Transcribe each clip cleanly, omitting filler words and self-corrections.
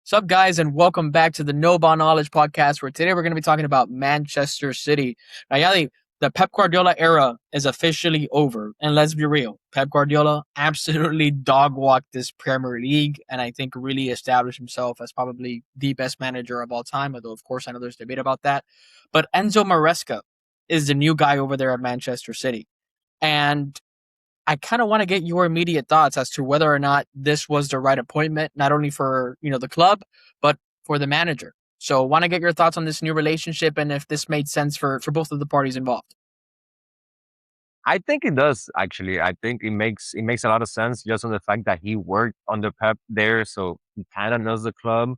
Sup, guys, and welcome back to the No Ball Knowledge podcast, where today we're going to be talking about Manchester City. Now, Yali, the Pep Guardiola era is officially over. And let's be real, Pep Guardiola absolutely dog walked this Premier League, and I think really established himself as probably the best manager of all time, although, of course, I know there's debate about that. But Enzo Maresca is the new guy over there at Manchester City. And I kind of want to get your immediate thoughts as to whether or not this was the right appointment, not only for the club, but for the manager. So, want to get your thoughts on this new relationship and if this made sense for both of the parties involved. I think it does actually. I think it makes a lot of sense just on the fact that he worked under Pep there, so he kind of knows the club.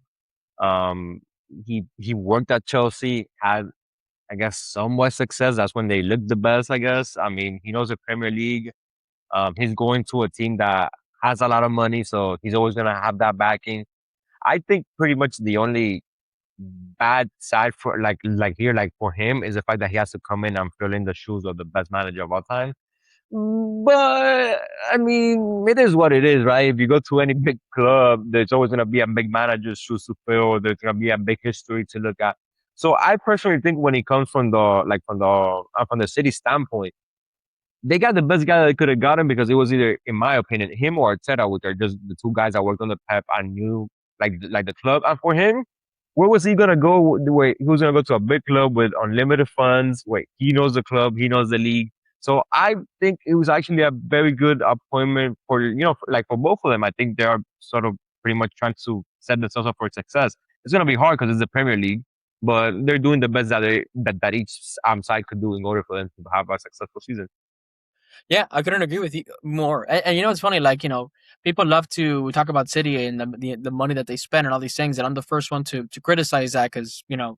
Um, he worked at Chelsea, had I guess somewhat success. That's when they looked the best. I guess. I mean, he knows the Premier League. He's going to a team that has a lot of money, so he's always gonna have that backing. I think pretty much the only bad side for like for him is the fact that he has to come in and fill in the shoes of the best manager of all time. But I mean, it is what it is, right? If you go to any big club, there's always going to be a big manager's shoes to fill. There's going to be a big history to look at. So I personally think when it comes from the city standpoint, they got the best guy that they could have gotten because it was either, in my opinion, him or Arteta, which are just the two guys that worked on the Pep and knew like the club. And for him, where was he gonna go? Wait, he was gonna go to a big club with unlimited funds. Wait, he knows the club, he knows the league. So I think it was actually a very good appointment for like for both of them. I think they are sort of pretty much trying to set themselves up for success. It's gonna be hard because it's the Premier League, but they're doing the best that each side could do in order for them to have a successful season. Yeah, I couldn't agree with you more. And it's funny, like people love to talk about City and the money that they spend and all these things, and I'm the first one to criticize that because you know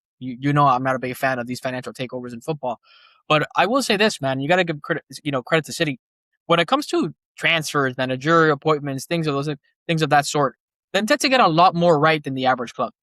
I'm not a big fan of these financial takeovers in football. But I will say this, man, you got to give credit to City when it comes to transfers, managerial appointments, things of that sort. They tend to get a lot more right than the average club.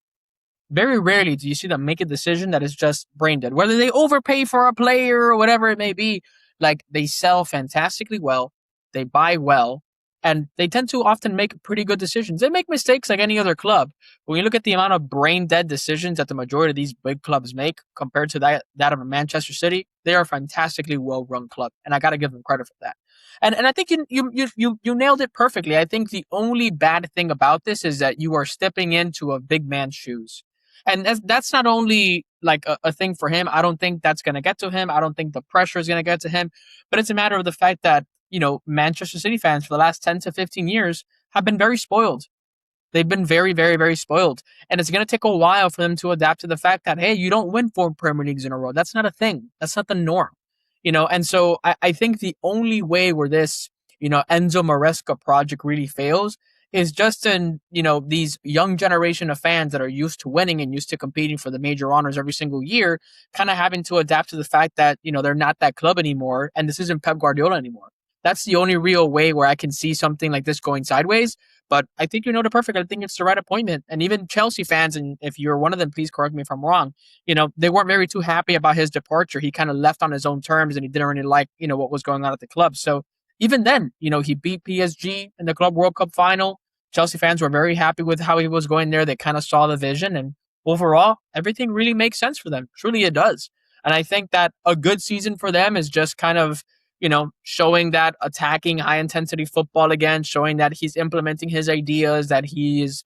Very rarely do you see them make a decision that is just brain dead. Whether they overpay for a player or whatever it may be, like they sell fantastically well, they buy well, and they tend to often make pretty good decisions. They make mistakes like any other club. When you look at the amount of brain dead decisions that the majority of these big clubs make compared to that of a Manchester City, they are a fantastically well run club, and I got to give them credit for that. And I think you nailed it perfectly. I think the only bad thing about this is that you are stepping into a big man's shoes, and that's not only like a thing for him. I don't think that's going to get to him. I don't think the pressure is going to get to him. But it's a matter of the fact that Manchester City fans for the last 10 to 15 years have been very spoiled. They've been very, very, very spoiled, and it's going to take a while for them to adapt to the fact that hey, you don't win 4 Premier Leagues in a row. That's not a thing. That's not the norm. And so I think the only way where this Enzo Maresca project really fails is just in these young generation of fans that are used to winning and used to competing for the major honors every single year, kind of having to adapt to the fact that they're not that club anymore, and this isn't Pep Guardiola anymore. That's the only real way where I can see something like this going sideways. But I think the perfect. I think it's the right appointment. And even Chelsea fans, and if you're one of them, please correct me if I'm wrong. They weren't very too happy about his departure. He kind of left on his own terms, and he didn't really like what was going on at the club. So even then, he beat PSG in the Club World Cup final. Chelsea fans were very happy with how he was going there. They kind of saw the vision, and overall, everything really makes sense for them. Truly, it does. And I think that a good season for them is just kind of showing that attacking high intensity football again, showing that he's implementing his ideas, that he is,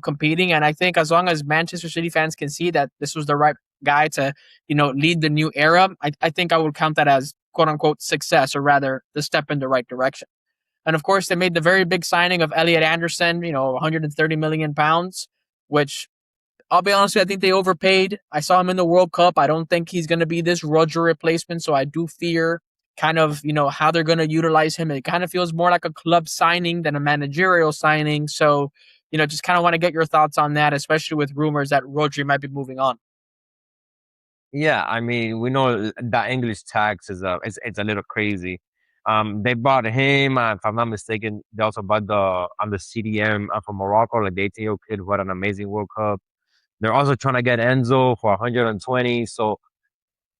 competing. And I think as long as Manchester City fans can see that this was the right guy to, lead the new era, I think I would count that as quote unquote success, or rather the step in the right direction. And of course, they made the very big signing of Elliot Anderson, 130 million pounds, which I'll be honest with you, I think they overpaid. I saw him in the World Cup. I don't think he's going to be this Roger replacement. So I do fear kind of, how they're going to utilize him. It kind of feels more like a club signing than a managerial signing. So, just kind of want to get your thoughts on that, especially with rumors that Rodri might be moving on. Yeah, I mean, we know that English tax is it's a little crazy. They bought him, if I'm not mistaken, they also bought the CDM from Morocco, like the 18-year-old kid who had an amazing World Cup. They're also trying to get Enzo for 120. So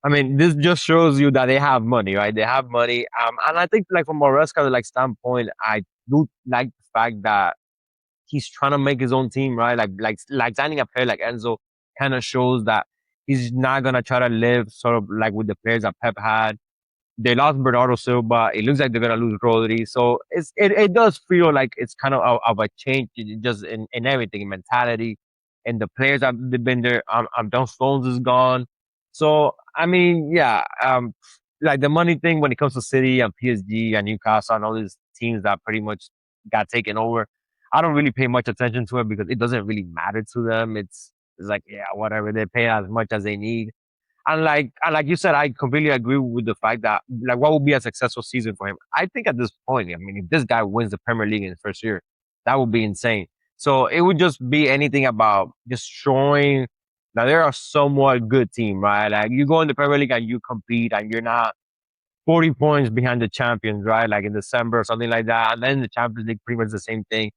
I mean, this just shows you that they have money, right? They have money. And I think like from Moresca like standpoint, I do like the fact that he's trying to make his own team, right? Like signing a player like Enzo kind of shows that he's not gonna try to live sort of like with the players that Pep had. They lost Bernardo Silva. It looks like they're gonna lose Rodri. So it does feel like it's kind of a change just in everything, in mentality, and the players that have been there. Don Stones is gone. So I mean, yeah, like the money thing when it comes to City and PSG and Newcastle and all these teams that pretty much got taken over. I don't really pay much attention to it because it doesn't really matter to them. It's like yeah, whatever they pay as much as they need. And like you said, I completely agree with the fact that like what would be a successful season for him. I think at this point, I mean, if this guy wins the Premier League in his first year, that would be insane. So it would just be anything about just showing that they're a somewhat good team, right? Like you go in the Premier League and you compete and you're not 40 points behind the champions, right? Like in December or something like that. And then the Champions League pretty much the same thing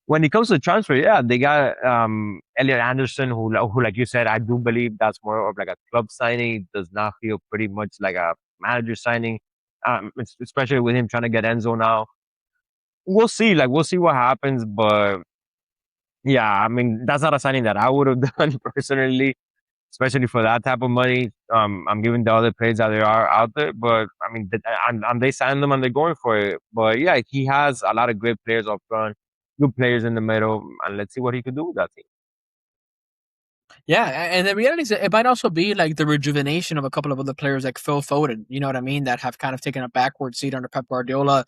when it comes to transfer, yeah, they got Elliot Anderson, who, like you said, I do believe that's more of like a club signing. It does not feel pretty much like a manager signing, especially with him trying to get Enzo now. We'll see. Like we'll see what happens, but yeah, I mean that's not a signing that I would have done personally, especially for that type of money. I'm giving the other players that there are out there, but I mean, and they signed them and they're going for it. But yeah, he has a lot of great players up front, good players in the middle, and let's see what he could do with that team. Yeah, and the reality is it might also be like the rejuvenation of a couple of other players like Phil Foden, you know what I mean, that have kind of taken a backward seat under Pep Guardiola,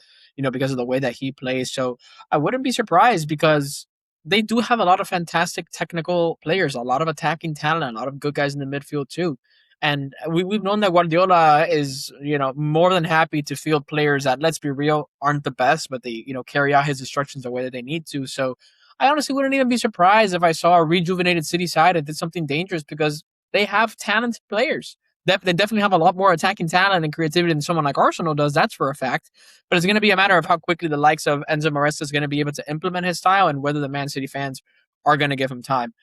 because of the way that he plays. So I wouldn't be surprised because they do have a lot of fantastic technical players, a lot of attacking talent, a lot of good guys in the midfield too. And we've known that Guardiola is, more than happy to field players that, let's be real, aren't the best, but they, carry out his instructions the way that they need to. So I honestly wouldn't even be surprised if I saw a rejuvenated City side that did something dangerous because they have talented players. They definitely have a lot more attacking talent and creativity than someone like Arsenal does. That's for a fact. But it's going to be a matter of how quickly the likes of Enzo Maresca is going to be able to implement his style and whether the Man City fans are going to give him time.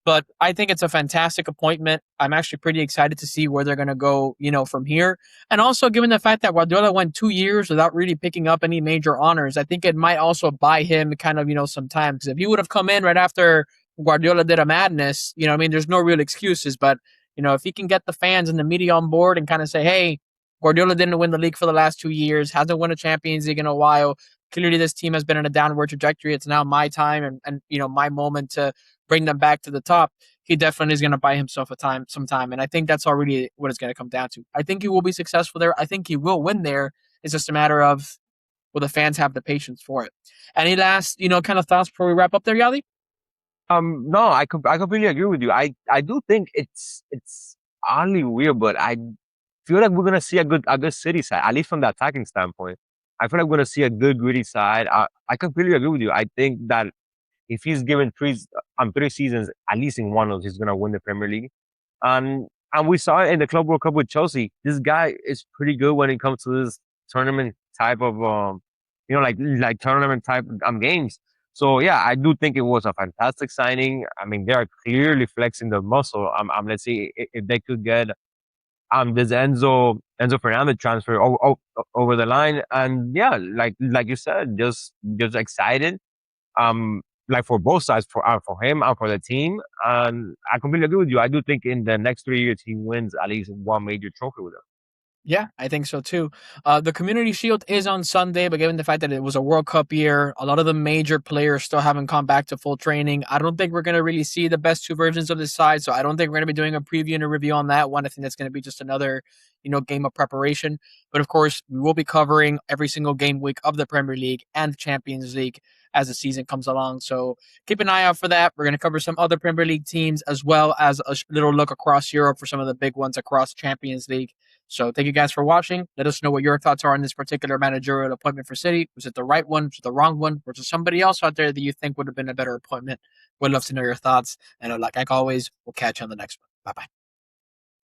But I think it's a fantastic appointment. I'm actually pretty excited to see where they're going to go, from here. And also, given the fact that Guardiola went 2 years without really picking up any major honors, I think it might also buy him kind of, some time. Because if he would have come in right after Guardiola did a madness, I mean, there's no real excuses. But, if he can get the fans and the media on board and kind of say, hey, Guardiola didn't win the league for the last 2 years, hasn't won a Champions League in a while. Clearly, this team has been in a downward trajectory. It's now my time and my moment to bring them back to the top. He definitely is going to buy himself some time, and I think that's already what it's going to come down to. I think he will be successful there. I think he will win there. It's just a matter of will the fans have the patience for it. Any last kind of thoughts before we wrap up there, Yali? No, I completely agree with you. I do think it's oddly weird, but I feel like we're gonna see a good City side, at least from the attacking standpoint. I feel like we're gonna see a good gritty side. I completely agree with you. I think that if he's given 3 seasons, at least in one of those, he's gonna win the Premier League. And we saw it in the Club World Cup with Chelsea. This guy is pretty good when it comes to this tournament type of like tournament type games. So yeah, I do think it was a fantastic signing. I mean, they are clearly flexing the muscle. Let's see if they could get this Enzo Fernandez transfer over the line, and yeah, like you said, just excited. Like for both sides, for him and for the team. And I completely agree with you. I do think in the next 3 years he wins at least one major trophy with them. Yeah, I think so too. The Community Shield is on Sunday, but given the fact that it was a World Cup year, a lot of the major players still haven't come back to full training. I don't think we're going to really see the best two versions of this side, so I don't think we're going to be doing a preview and a review on that one. I think that's going to be just another, game of preparation. But of course, we will be covering every single game week of the Premier League and the Champions League as the season comes along. So keep an eye out for that. We're going to cover some other Premier League teams as well as a little look across Europe for some of the big ones across Champions League. So thank you guys for watching. Let us know what your thoughts are on this particular managerial appointment for City. Was it the right one? Was it the wrong one? Was there somebody else out there that you think would have been a better appointment? Would love to know your thoughts. And like always, we'll catch you on the next one. Bye bye.